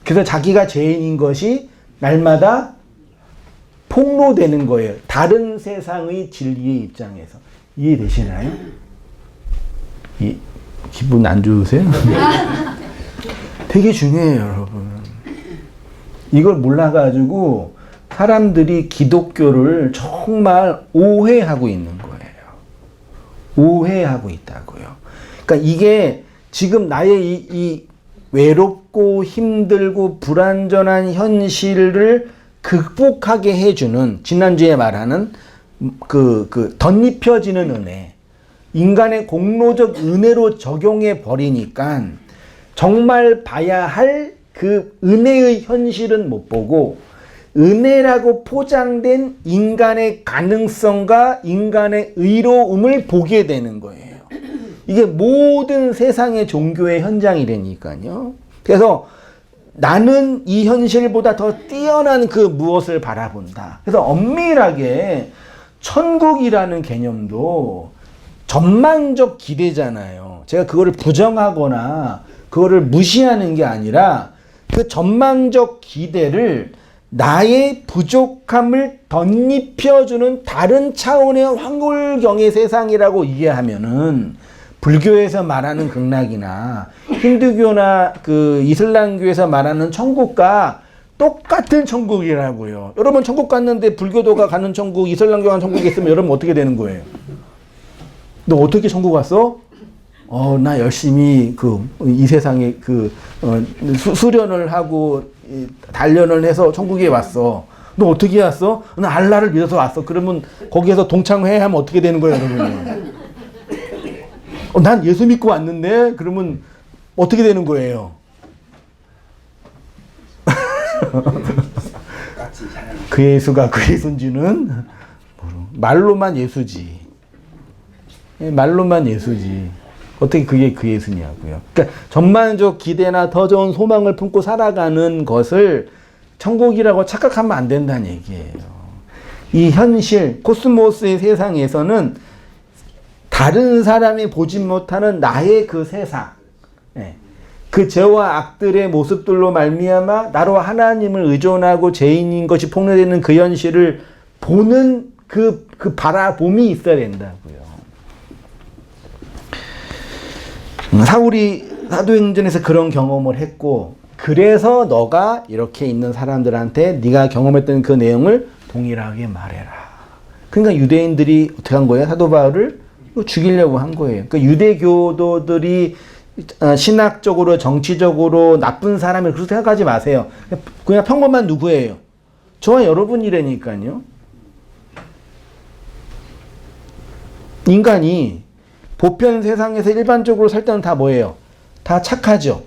그래서 자기가 죄인인 것이 날마다 폭로되는 거예요. 다른 세상의 진리의 입장에서. 이해되시나요? 기분 안 좋으세요? 되게 중요해요, 여러분. 이걸 몰라가지고 사람들이 기독교를 정말 오해하고 있는 거예요. 오해하고 있다고요. 그러니까 이게 지금 나의 이 외롭고 힘들고 불완전한 현실을 극복하게 해주는, 지난주에 말하는 덧입혀지는 은혜, 인간의 공로적 은혜로 적용해 버리니까 정말 봐야 할 그 은혜의 현실은 못 보고 은혜라고 포장된 인간의 가능성과 인간의 의로움을 보게 되는 거예요. 이게 모든 세상의 종교의 현장이라니까요. 그래서 나는 이 현실보다 더 뛰어난 그 무엇을 바라본다. 그래서 엄밀하게 천국이라는 개념도 전망적 기대잖아요. 제가 그거를 부정하거나 그거를 무시하는 게 아니라 그 전망적 기대를 나의 부족함을 덧입혀주는 다른 차원의 황홀경의 세상이라고 이해하면은 불교에서 말하는 극락이나 힌두교나 이슬람교에서 말하는 천국과 똑같은 천국이라고요. 여러분 천국 갔는데 불교도가 가는 천국, 이슬람교가 가는 천국에 있으면 여러분 어떻게 되는 거예요? 너 어떻게 천국 갔어? 나 열심히 이 세상에 수련을 하고 단련을 해서 천국에 왔어. 너 어떻게 왔어? 나 알라를 믿어서 왔어. 그러면 거기에서 동창회 하면 어떻게 되는 거예요, 여러분? 난 예수 믿고 왔는데 그러면 어떻게 되는 거예요? 그 예수가 그 예수인지는 말로만 예수지. 말로만 예수지. 어떻게 그게 그 예수냐고요. 그러니까 전반적 기대나 더 좋은 소망을 품고 살아가는 것을 천국이라고 착각하면 안 된다는 얘기예요. 이 현실, 코스모스의 세상에서는 다른 사람이 보지 못하는 나의 그 세상, 그 죄와 악들의 모습들로 말미암아 나로 하나님을 의존하고 죄인인 것이 폭로되는 그 현실을 보는 그 바라봄이 있어야 된다고요. 사울이 사도행전에서 그런 경험을 했고, 그래서 너가 이렇게 있는 사람들한테 네가 경험했던 그 내용을 동일하게 말해라. 그러니까 유대인들이 어떻게 한 거예요? 사도 바울을 죽이려고 한 거예요. 그러니까 유대교도들이 신학적으로 정치적으로 나쁜 사람을 그렇게 생각하지 마세요. 그냥 평범한 누구예요? 저와 여러분이라니까요. 인간이 보편 세상에서 일반적으로 살 때는 다 뭐예요? 다 착하죠.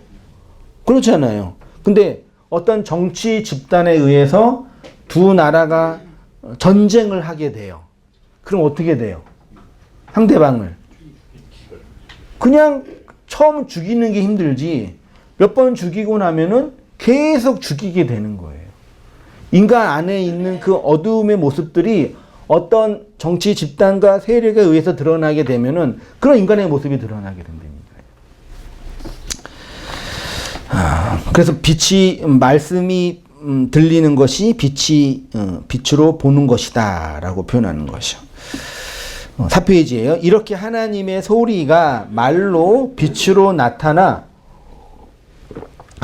그렇잖아요. 근데 어떤 정치 집단에 의해서 두 나라가 전쟁을 하게 돼요. 그럼 어떻게 돼요? 상대방을 그냥 처음 죽이는 게 힘들지 몇 번 죽이고 나면은 계속 죽이게 되는 거예요. 인간 안에 있는 그 어두움의 모습들이 어떤 정치 집단과 세력에 의해서 드러나게 되면은 그런 인간의 모습이 드러나게 된다니까요. 그래서 말씀이 들리는 것이 빛으로 보는 것이다 라고 표현하는 것이요. 4페이지예요. 이렇게 하나님의 소리가 말로 빛으로 나타나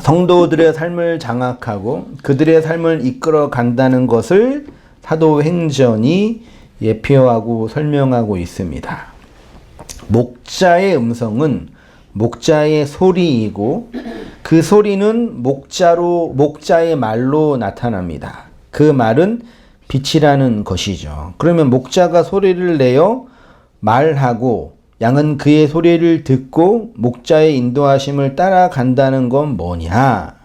성도들의 삶을 장악하고 그들의 삶을 이끌어 간다는 것을 사도행전이 예표하고 설명하고 있습니다. 목자의 음성은 목자의 소리이고 그 소리는 목자의 말로 나타납니다. 그 말은 빛이라는 것이죠. 그러면 목자가 소리를 내어 말하고 양은 그의 소리를 듣고 목자의 인도하심을 따라간다는 건 뭐냐?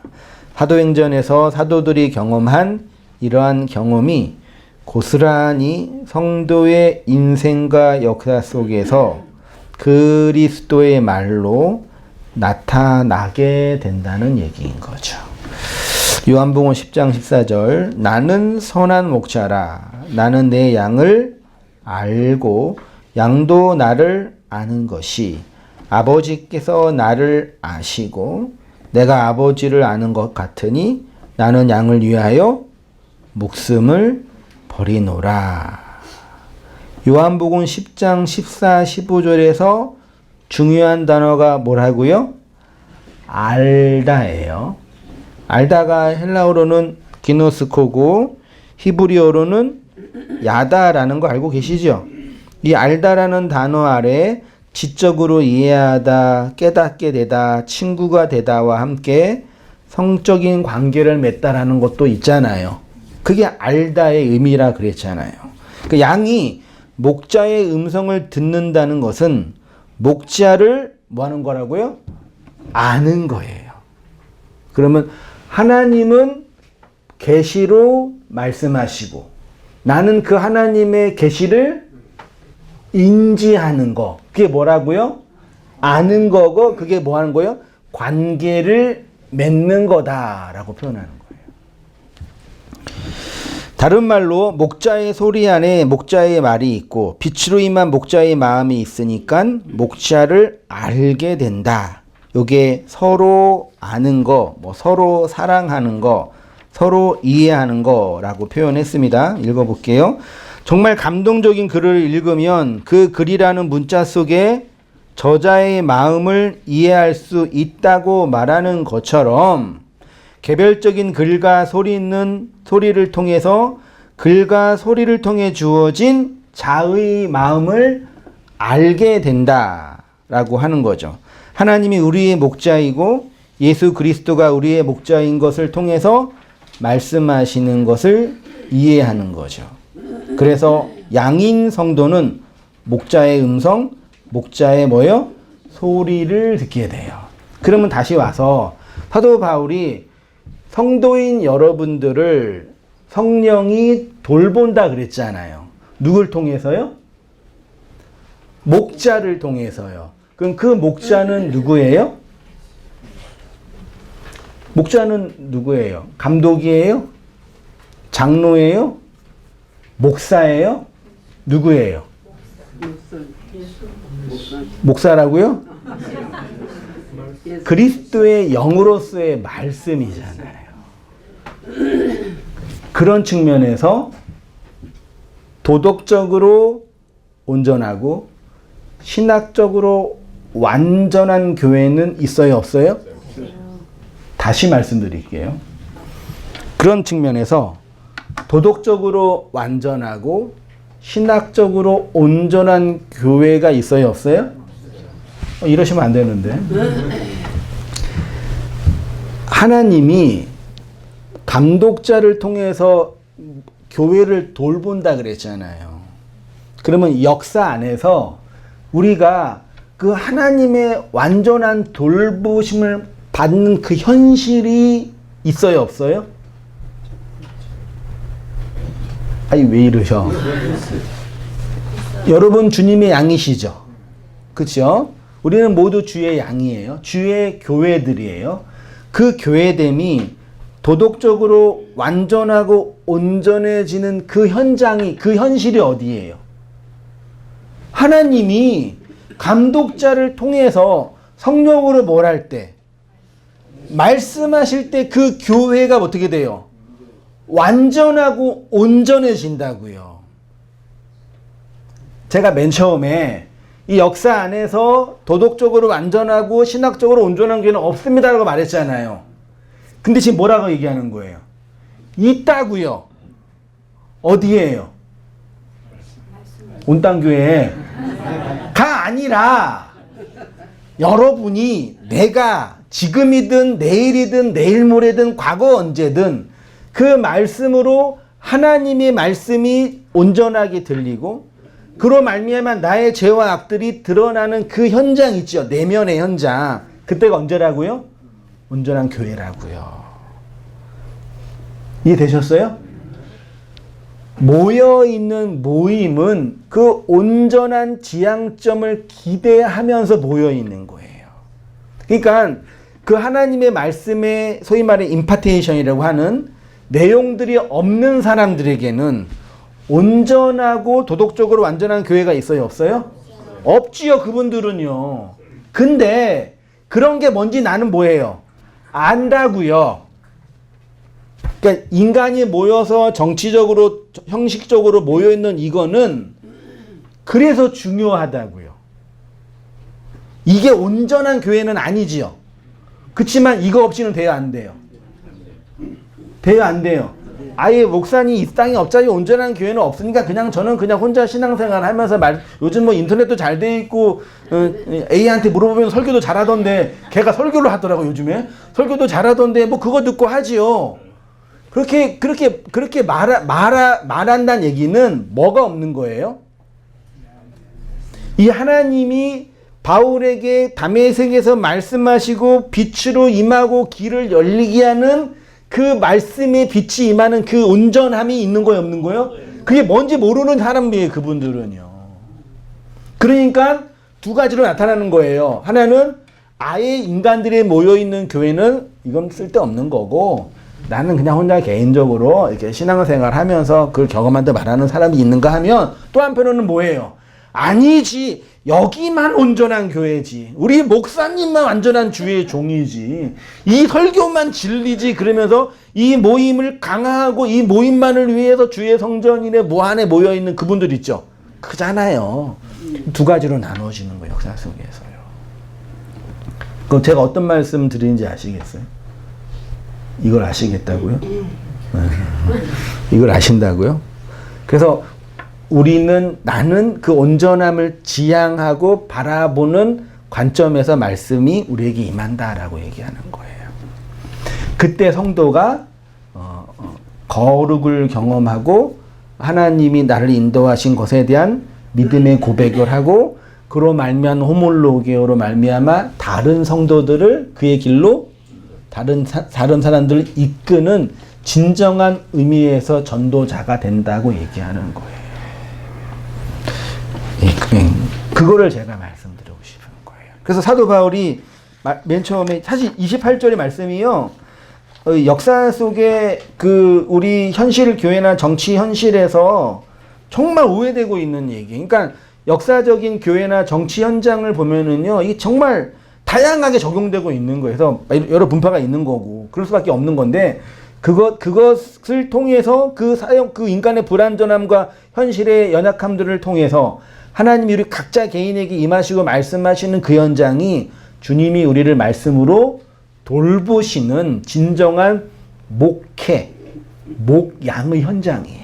사도행전에서 사도들이 경험한 이러한 경험이 고스란히 성도의 인생과 역사 속에서 그리스도의 말로 나타나게 된다는 얘기인 거죠. 요한복음 10장 14절 나는 선한 목자라 나는 내 양을 알고 양도 나를 아는 것이 아버지께서 나를 아시고 내가 아버지를 아는 것 같으니 나는 양을 위하여 목숨을 버리노라. 요한복음 10장 14, 15절에서 중요한 단어가 뭐라고요? 알다예요. 알다가 헬라어로는 기노스코고 히브리어로는 야다라는 거 알고 계시죠? 이 알다라는 단어 아래 지적으로 이해하다, 깨닫게 되다, 친구가 되다와 함께 성적인 관계를 맺다라는 것도 있잖아요. 그게 알다의 의미라 그랬잖아요. 그 양이 목자의 음성을 듣는다는 것은 목자를 뭐 하는 거라고요? 아는 거예요. 그러면 하나님은 계시로 말씀하시고 나는 그 하나님의 계시를 인지하는 거. 그게 뭐라고요? 아는 거고 그게 뭐 하는 거예요? 관계를 맺는 거다라고 표현하는 거예요. 다른 말로 목자의 소리 안에 목자의 말이 있고 빛으로 임한 목자의 마음이 있으니까 목자를 알게 된다. 요게 서로 아는 거, 뭐 서로 사랑하는 거, 서로 이해하는 거라고 표현했습니다. 읽어볼게요. 정말 감동적인 글을 읽으면 그 글이라는 문자 속에 저자의 마음을 이해할 수 있다고 말하는 것처럼 개별적인 글과 소리를 통해서 글과 소리를 통해 주어진 자의 마음을 알게 된다라고 하는 거죠. 하나님이 우리의 목자이고 예수 그리스도가 우리의 목자인 것을 통해서 말씀하시는 것을 이해하는 거죠. 그래서 양인 성도는 목자의 음성, 목자의 뭐요? 소리를 듣게 돼요. 그러면 다시 와서 사도 바울이 성도인 여러분들을 성령이 돌본다 그랬잖아요. 누굴 통해서요? 목자를 통해서요. 그럼 그 목자는 누구예요? 목자는 누구예요? 감독이에요? 장로예요? 목사예요? 누구예요? 목사라고요? 그리스도의 영으로서의 말씀이잖아요. 그런 측면에서 도덕적으로 온전하고 신학적으로 완전한 교회는 있어요, 없어요? 다시 말씀드릴게요. 그런 측면에서 도덕적으로 완전하고 신학적으로 온전한 교회가 있어요, 없어요? 이러시면 안 되는데. 하나님이 감독자를 통해서 교회를 돌본다 그랬잖아요. 그러면 역사 안에서 우리가 그 하나님의 완전한 돌보심을 받는 그 현실이 있어요, 없어요? 아니, 왜 이러셔? 여러분 주님의 양이시죠? 그렇죠? 우리는 모두 주의 양이에요. 주의 교회들이에요. 그 교회됨이 도덕적으로 완전하고 온전해지는 그 현장이, 그 현실이 어디예요? 하나님이 감독자를 통해서 성령으로 뭘 할 때, 말씀하실 때 그 교회가 어떻게 돼요? 완전하고 온전해진다고요. 제가 맨 처음에 이 역사 안에서 도덕적으로 완전하고 신학적으로 온전한 교회는 없습니다라고 말했잖아요. 근데 지금 뭐라고 얘기하는 거예요? 있다고요. 어디에요? 온땅교회가 아니라 여러분이 내가 지금이든 내일이든 내일 모레든 과거 언제든 그 말씀으로 하나님의 말씀이 온전하게 들리고 그로 말미암아 나의 죄와 악들이 드러나는 그 현장 있죠. 내면의 현장. 그때가 언제라고요? 온전한 교회라고요. 이해되셨어요? 모여있는 모임은 그 온전한 지향점을 기대하면서 모여있는 거예요. 그러니까 그 하나님의 말씀에 소위 말해 임파테이션이라고 하는 내용들이 없는 사람들에게는 온전하고 도덕적으로 완전한 교회가 있어요? 없어요? 없지요. 그분들은요. 근데 그런 게 뭔지 나는 뭐예요? 안다고요. 그러니까 인간이 모여서 정치적으로 형식적으로 모여있는 이거는 그래서 중요하다고요. 이게 온전한 교회는 아니지요. 그렇지만 이거 없이는 돼야 안 돼요. 돼야 안 돼요. 아예 목사님 이 땅에 없자니 온전한 교회는 없으니까 저는 그냥 혼자 신앙생활 하면서 요즘 뭐 인터넷도 잘 돼 있고 A한테 물어보면 설교도 잘하던데 걔가 설교를 하더라고 요즘에. 설교도 잘하던데 뭐 그거 듣고 하지요. 그렇게 말한다는 얘기는 뭐가 없는 거예요? 이 하나님이 바울에게 다메섹에서 말씀하시고 빛으로 임하고 길을 열리게 하는 그 말씀의 빛이 임하는 그 온전함이 있는 거예요, 없는 거예요? 그게 뭔지 모르는 사람이에요, 그분들은요. 그러니까 두 가지로 나타나는 거예요. 하나는 아예 인간들이 모여있는 교회는 이건 쓸데없는 거고 나는 그냥 혼자 개인적으로 이렇게 신앙생활 하면서 그걸 경험한다 말하는 사람이 있는가 하면 또 한편으로는 뭐예요? 아니지. 여기만 온전한 교회지. 우리 목사님만 완전한 주의 종이지. 이 설교만 진리지. 그러면서 이 모임을 강화하고 이 모임만을 위해서 주의 성전인의 안에 모여있는 그분들 있죠. 크잖아요. 두 가지로 나눠지는 거예요. 역사 속에서요. 그럼 제가 어떤 말씀 드리는지 아시겠어요? 이걸 아시겠다고요? 이걸 아신다고요? 그래서 나는 그 온전함을 지향하고 바라보는 관점에서 말씀이 우리에게 임한다라고 얘기하는 거예요. 그때 성도가 거룩을 경험하고 하나님이 나를 인도하신 것에 대한 믿음의 고백을 하고 그로 말미암아 호몰로게오로 말미암아 다른 성도들을 그의 길로 다른 사람들을 이끄는 진정한 의미에서 전도자가 된다고 얘기하는 거예요. 그거를 제가 말씀드리고 싶은 거예요. 그래서 사도 바울이 맨 처음에 사실 28절의 말씀이요. 역사 속에 우리 현실 교회나 정치 현실에서 정말 오해되고 있는 얘기. 그러니까 역사적인 교회나 정치 현장을 보면은요, 이게 정말 다양하게 적용되고 있는 거예요. 그래서 여러 분파가 있는 거고, 그럴 수밖에 없는 건데, 그것을 통해서 그 인간의 불완전함과 현실의 연약함들을 통해서 하나님이 우리 각자 개인에게 임하시고 말씀하시는 그 현장이 주님이 우리를 말씀으로 돌보시는 진정한 목양의 현장이에요.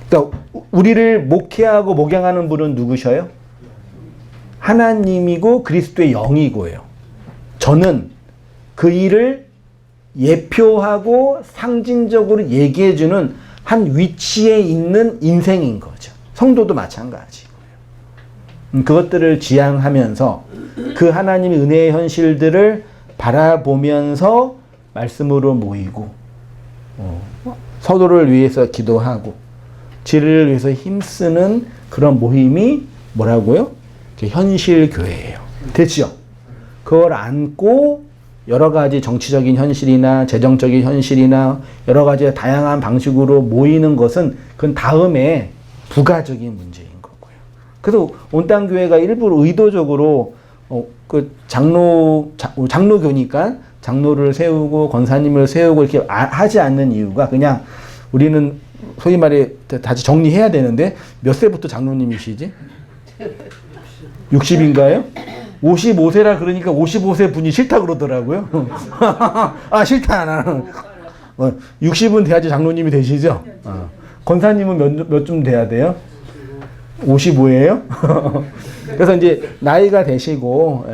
그러니까 우리를 목회하고 목양하는 분은 누구셔요? 하나님이고 그리스도의 영이고요. 저는 그 일을 예표하고 상징적으로 얘기해주는 한 위치에 있는 인생인 거죠. 성도도 마찬가지고요. 그것들을 지향하면서 그 하나님의 은혜의 현실들을 바라보면서 말씀으로 모이고 서로를 위해서 기도하고 진리를 위해서 힘쓰는 그런 모임이 뭐라고요? 현실 교회예요. 됐죠? 그걸 안고 여러 가지 정치적인 현실이나 재정적인 현실이나 여러 가지 다양한 방식으로 모이는 것은 그건 다음에 부가적인 문제인 거고요. 그래서 온땅교회가 일부러 의도적으로 장로교니까 장로를 세우고 권사님을 세우고 이렇게 하지 않는 이유가 그냥 우리는 소위 말해 다시 정리해야 되는데 몇 세부터 장로님이시지? 60인가요? 55세라 그러니까 55세 분이 싫다 그러더라고요. 아, 싫다 나는. 60은 돼야지 장로님이 되시죠? 권사님은 몇쯤 돼야 돼요? 55예요? 그래서 이제 나이가 되시고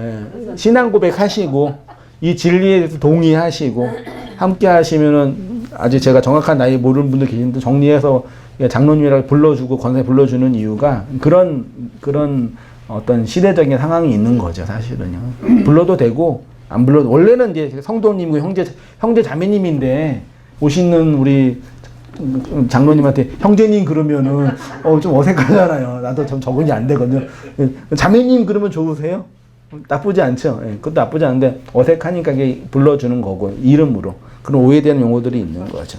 신앙 고백하시고 이 진리에 대해서 동의하시고 함께 하시면은 아직 제가 정확한 나이 모르는 분들 계신데 정리해서 장로님이라고 불러주고 권사님 불러주는 이유가 그런 어떤 시대적인 상황이 있는 거죠, 사실은요. 불러도 되고 안 불러도 원래는 이제 성도님이고 형제 자매님인데 오시는 우리 장로님한테 형제님 그러면은 좀 어색하잖아요. 나도 좀 적응이 안 되거든요. 자매님 그러면 좋으세요? 나쁘지 않죠. 그것도 나쁘지 않은데 어색하니까 이게 불러주는 거고 이름으로 그런 오해되는 용어들이 있는 거죠.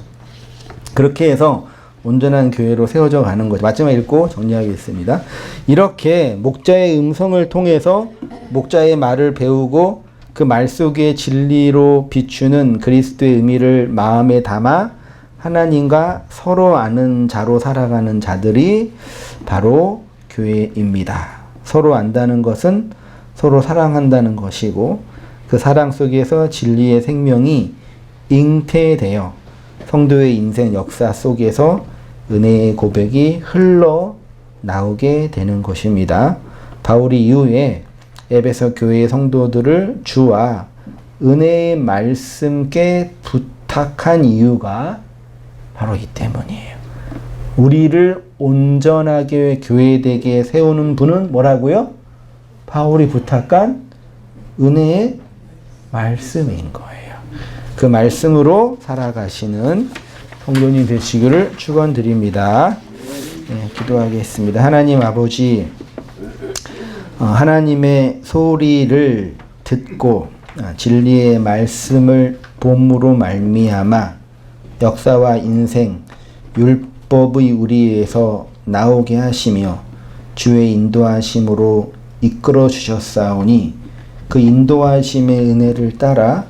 그렇게 해서 온전한 교회로 세워져 가는 거죠. 마지막 읽고 정리하겠습니다. 이렇게 목자의 음성을 통해서 목자의 말을 배우고 그 말 속에 진리로 비추는 그리스도의 의미를 마음에 담아 하나님과 서로 아는 자로 살아가는 자들이 바로 교회입니다. 서로 안다는 것은 서로 사랑한다는 것이고 그 사랑 속에서 진리의 생명이 잉태되어 성도의 인생 역사 속에서 은혜의 고백이 흘러나오게 되는 것입니다. 바울이 이후에 에베소 교회의 성도들을 주와 은혜의 말씀께 부탁한 이유가 바로 이 때문이에요. 우리를 온전하게 교회되게 세우는 분은 뭐라고요? 바울이 부탁한 은혜의 말씀인 거예요. 그 말씀으로 살아가시는 성도님 되시기를 축원드립니다. 네, 기도하겠습니다. 하나님 아버지, 하나님의 소리를 듣고 진리의 말씀을 봄으로 말미암아 역사와 인생, 율법의 우리에서 나오게 하시며 주의 인도하심으로 이끌어 주셨사오니 그 인도하심의 은혜를 따라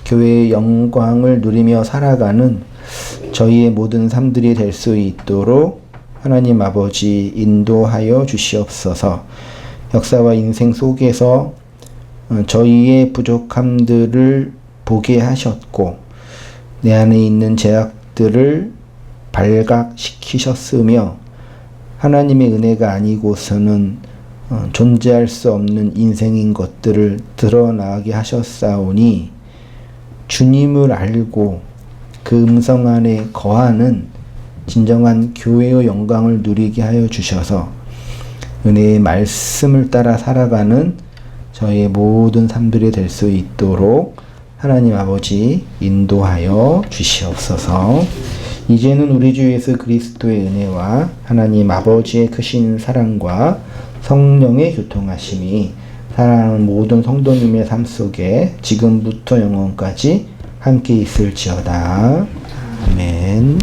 교회의 영광을 누리며 살아가는 저희의 모든 삶들이 될 수 있도록 하나님 아버지 인도하여 주시옵소서. 역사와 인생 속에서 저희의 부족함들을 보게 하셨고 내 안에 있는 제약들을 발각시키셨으며 하나님의 은혜가 아니고서는 존재할 수 없는 인생인 것들을 드러나게 하셨사오니 주님을 알고 그 음성 안에 거하는 진정한 교회의 영광을 누리게 하여 주셔서 은혜의 말씀을 따라 살아가는 저의 모든 삶들이 될 수 있도록 하나님 아버지 인도하여 주시옵소서. 이제는 우리 주 예수 그리스도의 은혜와 하나님 아버지의 크신 사랑과 성령의 교통하심이 사랑하는 모든 성도님의 삶 속에 지금부터 영원까지 함께 있을지어다. 아멘.